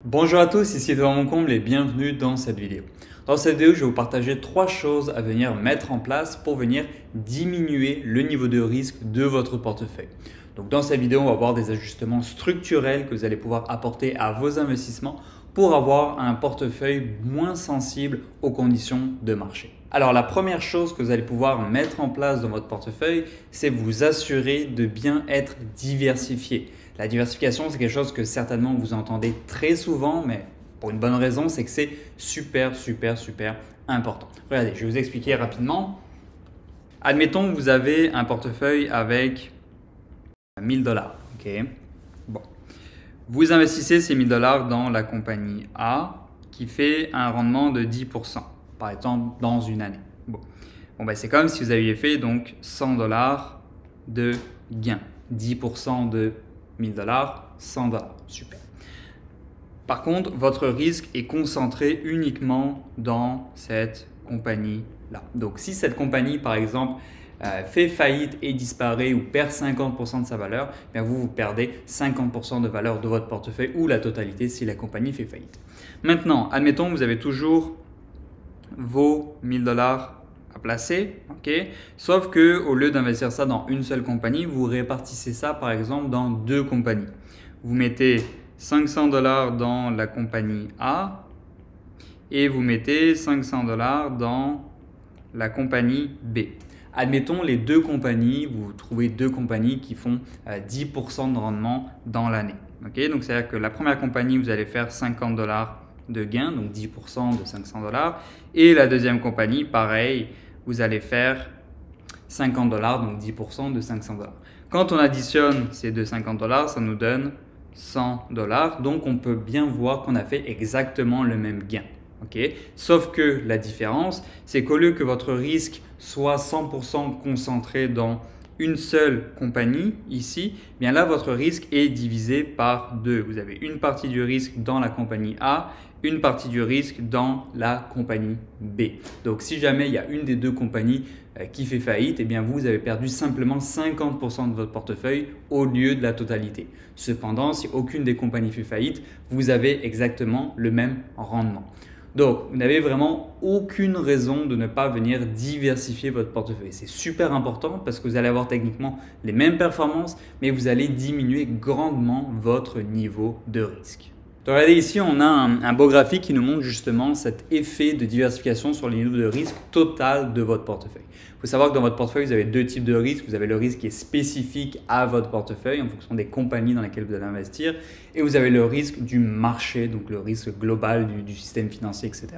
Bonjour à tous, ici Edouard Moncomble et bienvenue dans cette vidéo. Dans cette vidéo, je vais vous partager 3 choses à venir mettre en place pour venir diminuer le niveau de risque de votre portefeuille. Donc dans cette vidéo, on va voir des ajustements structurels que vous allez pouvoir apporter à vos investissements pour avoir un portefeuille moins sensible aux conditions de marché. Alors la première chose que vous allez pouvoir mettre en place dans votre portefeuille, c'est vous assurer de bien être diversifié. La diversification, c'est quelque chose que certainement vous entendez très souvent, mais pour une bonne raison, c'est que c'est super important. Regardez, je vais vous expliquer rapidement. Admettons que vous avez un portefeuille avec 1000 $. Ok. Bon. Vous investissez ces 1000 $ dans la compagnie A qui fait un rendement de 10%, par exemple, dans une année. Bon, c'est comme si vous aviez fait donc 100 $ de gain. 10% de 1000 $, 100 $. Super. Par contre, votre risque est concentré uniquement dans cette compagnie-là. Donc, si cette compagnie, par exemple, fait faillite et disparaît ou perd 50% de sa valeur, bien vous perdez 50% de valeur de votre portefeuille ou la totalité si la compagnie fait faillite. Maintenant, admettons que vous avez toujours vos 1000 $ à placer, okay? Sauf que au lieu d'investir ça dans une seule compagnie, vous répartissez ça par exemple dans 2 compagnies. Vous mettez 500 $ dans la compagnie A et vous mettez 500 $ dans la compagnie B. Admettons les 2 compagnies, vous trouvez 2 compagnies qui font 10% de rendement dans l'année. Okay? Donc c'est-à-dire que la première compagnie, vous allez faire 50 $ de gain, donc 10% de 500 $. Et la deuxième compagnie, pareil, vous allez faire 50 $, donc 10% de 500 $. Quand on additionne ces deux 50 $, ça nous donne 100 $. Donc on peut bien voir qu'on a fait exactement le même gain. Okay? Sauf que la différence, c'est qu'au lieu que votre risque soit 100% concentré dans une seule compagnie ici, bien là votre risque est divisé par 2. Vous avez une partie du risque dans la compagnie A, une partie du risque dans la compagnie B. Donc si jamais il y a une des 2 compagnies qui fait faillite, eh bien vous avez perdu simplement 50% de votre portefeuille au lieu de la totalité. Cependant, si aucune des compagnies fait faillite, vous avez exactement le même rendement. Donc, vous n'avez vraiment aucune raison de ne pas venir diversifier votre portefeuille. C'est super important parce que vous allez avoir techniquement les mêmes performances, mais vous allez diminuer grandement votre niveau de risque. Donc, regardez ici, on a un beau graphique qui nous montre justement cet effet de diversification sur le niveau de risque total de votre portefeuille. Il faut savoir que dans votre portefeuille, vous avez 2 types de risques. Vous avez le risque qui est spécifique à votre portefeuille en fonction des compagnies dans lesquelles vous allez investir. Et vous avez le risque du marché, donc le risque global du système financier, etc.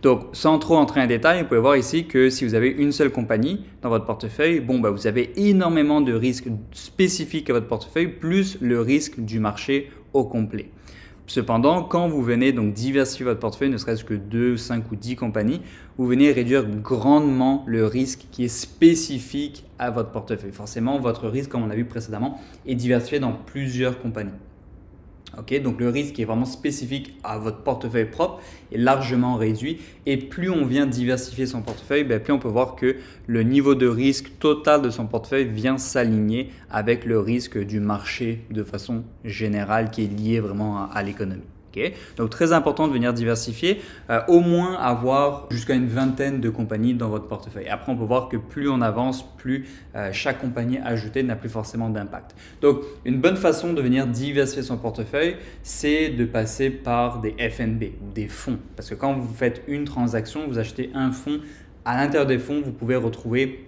Donc, sans trop entrer en détail, vous pouvez voir ici que si vous avez une seule compagnie dans votre portefeuille, vous avez énormément de risques spécifiques à votre portefeuille, plus le risque du marché au complet. Cependant, quand vous venez donc diversifier votre portefeuille, ne serait-ce que 2, 5 ou 10 compagnies, vous venez réduire grandement le risque qui est spécifique à votre portefeuille. Forcément, votre risque, comme on a vu précédemment, est diversifié dans plusieurs compagnies. Okay, donc le risque qui est vraiment spécifique à votre portefeuille propre est largement réduit et plus on vient diversifier son portefeuille, plus on peut voir que le niveau de risque total de son portefeuille vient s'aligner avec le risque du marché de façon générale qui est lié vraiment à l'économie. Okay. Donc très important de venir diversifier, au moins avoir jusqu'à une vingtaine de compagnies dans votre portefeuille. Après, on peut voir que plus on avance, plus chaque compagnie ajoutée n'a plus forcément d'impact. Donc une bonne façon de venir diversifier son portefeuille, c'est de passer par des FNB ou des fonds. Parce que quand vous faites une transaction, vous achetez un fonds. À l'intérieur des fonds, vous pouvez retrouver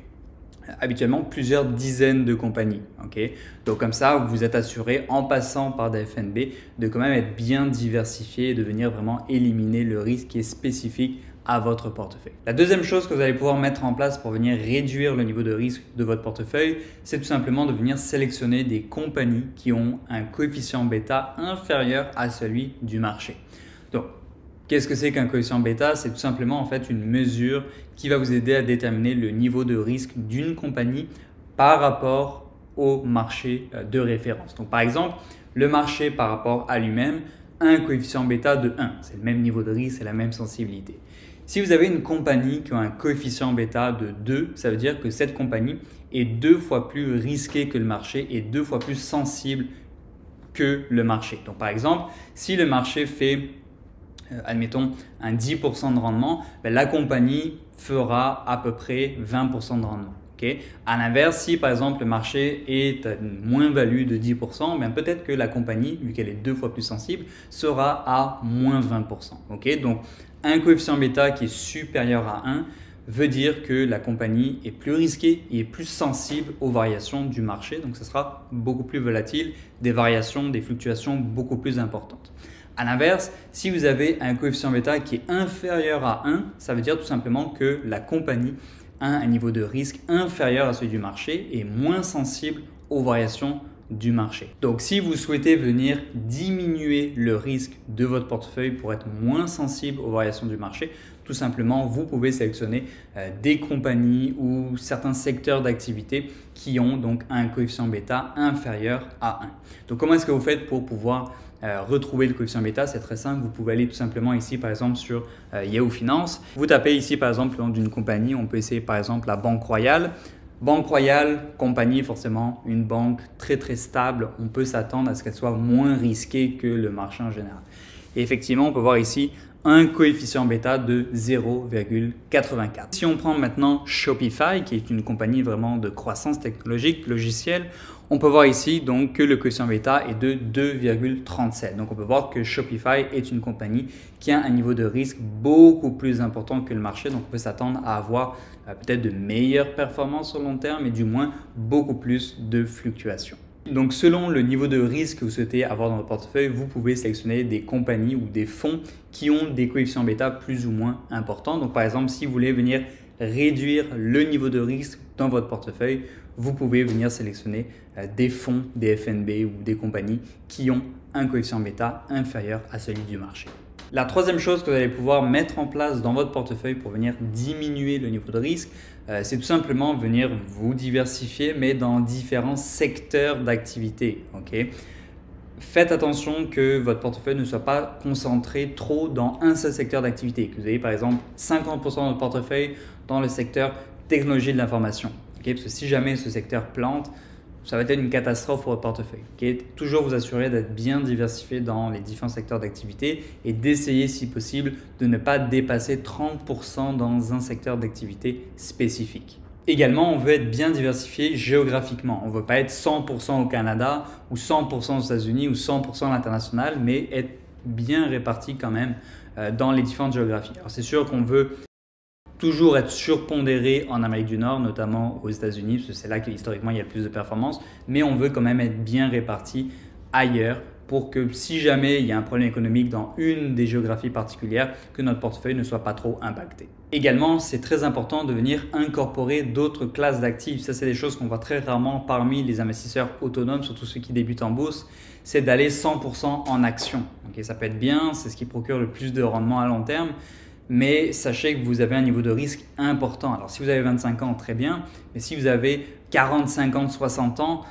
habituellement plusieurs dizaines de compagnies. Okay? Donc comme ça, vous êtes assuré en passant par des FNB de quand même être bien diversifié et de venir vraiment éliminer le risque qui est spécifique à votre portefeuille. La deuxième chose que vous allez pouvoir mettre en place pour venir réduire le niveau de risque de votre portefeuille, c'est tout simplement de venir sélectionner des compagnies qui ont un coefficient bêta inférieur à celui du marché. Donc, qu'est-ce que c'est qu'un coefficient bêta? C'est tout simplement en fait une mesure qui va vous aider à déterminer le niveau de risque d'une compagnie par rapport au marché de référence. Donc par exemple, le marché par rapport à lui-même a un coefficient bêta de 1. C'est le même niveau de risque, c'est la même sensibilité. Si vous avez une compagnie qui a un coefficient bêta de 2, ça veut dire que cette compagnie est 2 fois plus risquée que le marché et 2 fois plus sensible que le marché. Donc par exemple, si le marché fait admettons un 10% de rendement, la compagnie fera à peu près 20% de rendement. Okay. À l'inverse, si par exemple le marché est à une moins-value de 10%, peut-être que la compagnie, vu qu'elle est 2 fois plus sensible, sera à moins 20%. Okay. Donc un coefficient bêta qui est supérieur à 1 veut dire que la compagnie est plus risquée et est plus sensible aux variations du marché. Donc ce sera beaucoup plus volatile, des variations, des fluctuations beaucoup plus importantes. À l'inverse, si vous avez un coefficient bêta qui est inférieur à 1, ça veut dire tout simplement que la compagnie a un niveau de risque inférieur à celui du marché et moins sensible aux variations du marché. Donc si vous souhaitez venir diminuer le risque de votre portefeuille pour être moins sensible aux variations du marché, tout simplement, vous pouvez sélectionner des compagnies ou certains secteurs d'activité qui ont donc un coefficient bêta inférieur à 1. Donc comment est-ce que vous faites pour pouvoir retrouver le coefficient bêta? C'est très simple, vous pouvez aller tout simplement ici par exemple sur Yahoo Finance. Vous tapez ici par exemple le nom d'une compagnie, on peut essayer par exemple la Banque Royale. Banque Royale, compagnie forcément, une banque très très stable, on peut s'attendre à ce qu'elle soit moins risquée que le marché en général. Et effectivement, on peut voir ici un coefficient bêta de 0,84. Si on prend maintenant Shopify, qui est une compagnie vraiment de croissance technologique, logicielle, on peut voir ici donc que le coefficient bêta est de 2,37. Donc on peut voir que Shopify est une compagnie qui a un niveau de risque beaucoup plus important que le marché. Donc on peut s'attendre à avoir peut-être de meilleures performances sur long terme, mais du moins beaucoup plus de fluctuations. Donc selon le niveau de risque que vous souhaitez avoir dans votre portefeuille, vous pouvez sélectionner des compagnies ou des fonds qui ont des coefficients bêta plus ou moins importants. Donc par exemple, si vous voulez venir réduire le niveau de risque dans votre portefeuille, vous pouvez venir sélectionner des fonds, des FNB ou des compagnies qui ont un coefficient bêta inférieur à celui du marché. La troisième chose que vous allez pouvoir mettre en place dans votre portefeuille pour venir diminuer le niveau de risque, c'est tout simplement venir vous diversifier, mais dans différents secteurs d'activité. Okay? Faites attention que votre portefeuille ne soit pas concentré trop dans un seul secteur d'activité. Que vous ayez par exemple 50% de votre portefeuille dans le secteur technologie de l'information. Okay? Parce que si jamais ce secteur plante, ça va être une catastrophe pour votre portefeuille. Okay? Toujours vous assurer d'être bien diversifié dans les différents secteurs d'activité et d'essayer si possible de ne pas dépasser 30% dans un secteur d'activité spécifique. Également, on veut être bien diversifié géographiquement. On ne veut pas être 100% au Canada ou 100% aux États-Unis ou 100% à l'international, mais être bien réparti quand même dans les différentes géographies. Alors c'est sûr qu'on veut toujours être surpondéré en Amérique du Nord, notamment aux États-Unis, parce que c'est là qu'historiquement il y a le plus de performance, mais on veut quand même être bien réparti ailleurs pour que si jamais il y a un problème économique dans une des géographies particulières, que notre portefeuille ne soit pas trop impacté. Également, c'est très important de venir incorporer d'autres classes d'actifs. Ça, c'est des choses qu'on voit très rarement parmi les investisseurs autonomes, surtout ceux qui débutent en bourse, c'est d'aller 100% en action. Okay, ça peut être bien, c'est ce qui procure le plus de rendement à long terme, mais sachez que vous avez un niveau de risque important. Alors si vous avez 25 ans, très bien, mais si vous avez 40, 50, 60 ans,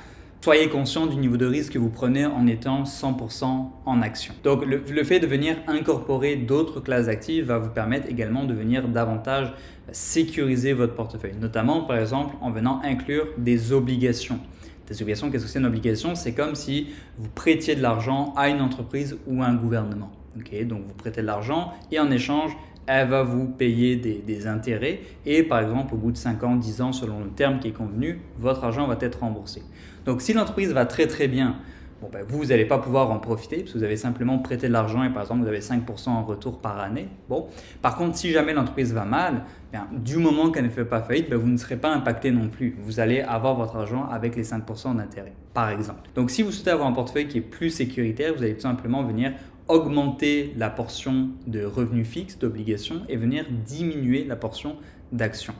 soyez conscient du niveau de risque que vous prenez en étant 100% en action. Donc le fait de venir incorporer d'autres classes d'actifs va vous permettre également de venir davantage sécuriser votre portefeuille, notamment par exemple en venant inclure des obligations. Des obligations, qu'est-ce que c'est une obligation? C'est comme si vous prêtiez de l'argent à une entreprise ou à un gouvernement. Okay? Donc vous prêtez de l'argent et en échange, elle va vous payer des intérêts et par exemple au bout de 5 ans, 10 ans, selon le terme qui est convenu, votre argent va être remboursé. Donc si l'entreprise va très très bien, vous n'allez pas pouvoir en profiter parce que vous avez simplement prêté de l'argent et par exemple vous avez 5% en retour par année. Par contre, si jamais l'entreprise va mal, du moment qu'elle ne fait pas faillite, vous ne serez pas impacté non plus. Vous allez avoir votre argent avec les 5% d'intérêt, par exemple. Donc si vous souhaitez avoir un portefeuille qui est plus sécuritaire, vous allez tout simplement venir augmenter la portion de revenus fixes, d'obligations et venir diminuer la portion d'actions.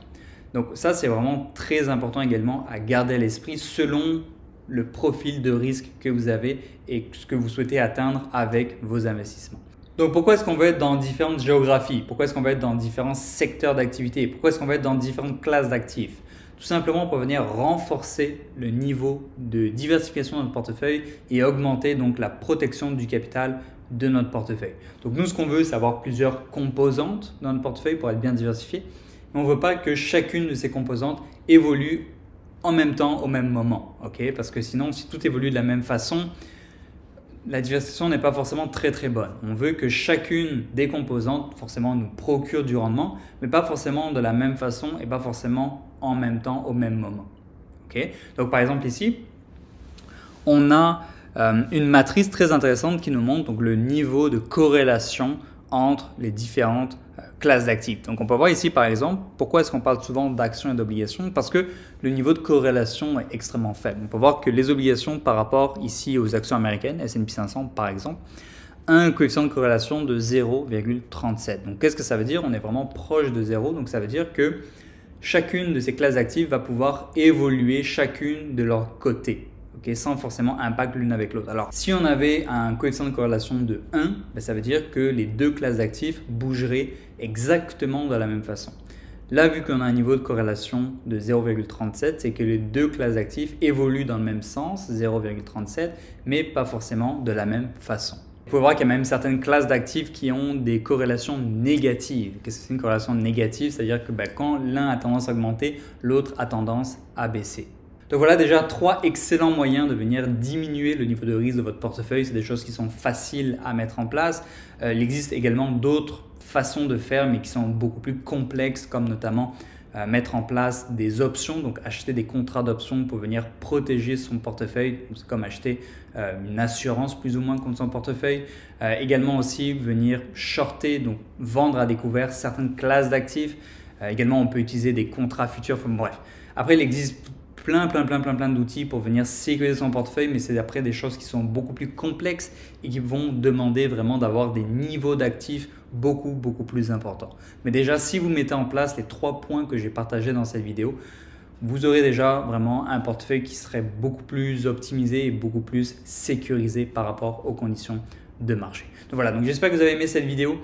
Donc ça, c'est vraiment très important également à garder à l'esprit selon le profil de risque que vous avez et ce que vous souhaitez atteindre avec vos investissements. Donc pourquoi est-ce qu'on veut être dans différentes géographies? Pourquoi est-ce qu'on veut être dans différents secteurs d'activité? Pourquoi est-ce qu'on veut être dans différentes classes d'actifs? Tout simplement pour venir renforcer le niveau de diversification de notre portefeuille et augmenter donc la protection du capital de notre portefeuille. Donc nous, ce qu'on veut, c'est avoir plusieurs composantes dans notre portefeuille pour être bien diversifié. Mais on ne veut pas que chacune de ces composantes évolue en même temps, au même moment. Okay? Parce que sinon, si tout évolue de la même façon, la diversification n'est pas forcément très bonne. On veut que chacune des composantes forcément nous procure du rendement, mais pas forcément de la même façon et pas forcément en même temps, au même moment. Okay? Donc par exemple ici, on a une matrice très intéressante qui nous montre donc, le niveau de corrélation entre les différentes classes d'actifs. Donc on peut voir ici par exemple, pourquoi est-ce qu'on parle souvent d'actions et d'obligations? Parce que le niveau de corrélation est extrêmement faible. On peut voir que les obligations par rapport ici aux actions américaines, S&P 500 par exemple, a un coefficient de corrélation de 0,37. Donc qu'est-ce que ça veut dire? On est vraiment proche de 0, donc ça veut dire que chacune de ces classes d'actifs va pouvoir évoluer chacune de leur côté. Okay, sans forcément impact l'une avec l'autre. Alors, si on avait un coefficient de corrélation de 1, ça veut dire que les deux classes d'actifs bougeraient exactement de la même façon. Là, vu qu'on a un niveau de corrélation de 0,37, c'est que les deux classes d'actifs évoluent dans le même sens, 0,37, mais pas forcément de la même façon. Vous pouvez voir qu'il y a même certaines classes d'actifs qui ont des corrélations négatives. Qu'est-ce que c'est une corrélation négative? C'est-à-dire que quand l'un a tendance à augmenter, l'autre a tendance à baisser. Donc voilà déjà 3 excellents moyens de venir diminuer le niveau de risque de votre portefeuille. C'est des choses qui sont faciles à mettre en place. Il existe également d'autres façons de faire mais qui sont beaucoup plus complexes comme notamment mettre en place des options, donc acheter des contrats d'options pour venir protéger son portefeuille. C'est comme acheter une assurance plus ou moins contre son portefeuille. Également aussi venir shorter, donc vendre à découvert certaines classes d'actifs. Également on peut utiliser des contrats futurs, bref. Après il existe plein d'outils pour venir sécuriser son portefeuille, mais c'est après des choses qui sont beaucoup plus complexes et qui vont demander vraiment d'avoir des niveaux d'actifs beaucoup plus importants. Mais déjà, si vous mettez en place les 3 points que j'ai partagés dans cette vidéo, vous aurez déjà vraiment un portefeuille qui serait beaucoup plus optimisé et beaucoup plus sécurisé par rapport aux conditions de marché. Donc voilà, donc j'espère que vous avez aimé cette vidéo.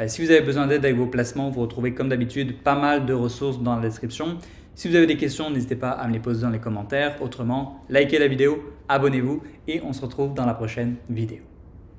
Si vous avez besoin d'aide avec vos placements, vous retrouvez comme d'habitude pas mal de ressources dans la description. Si vous avez des questions, n'hésitez pas à me les poser dans les commentaires. Autrement, likez la vidéo, abonnez-vous et on se retrouve dans la prochaine vidéo.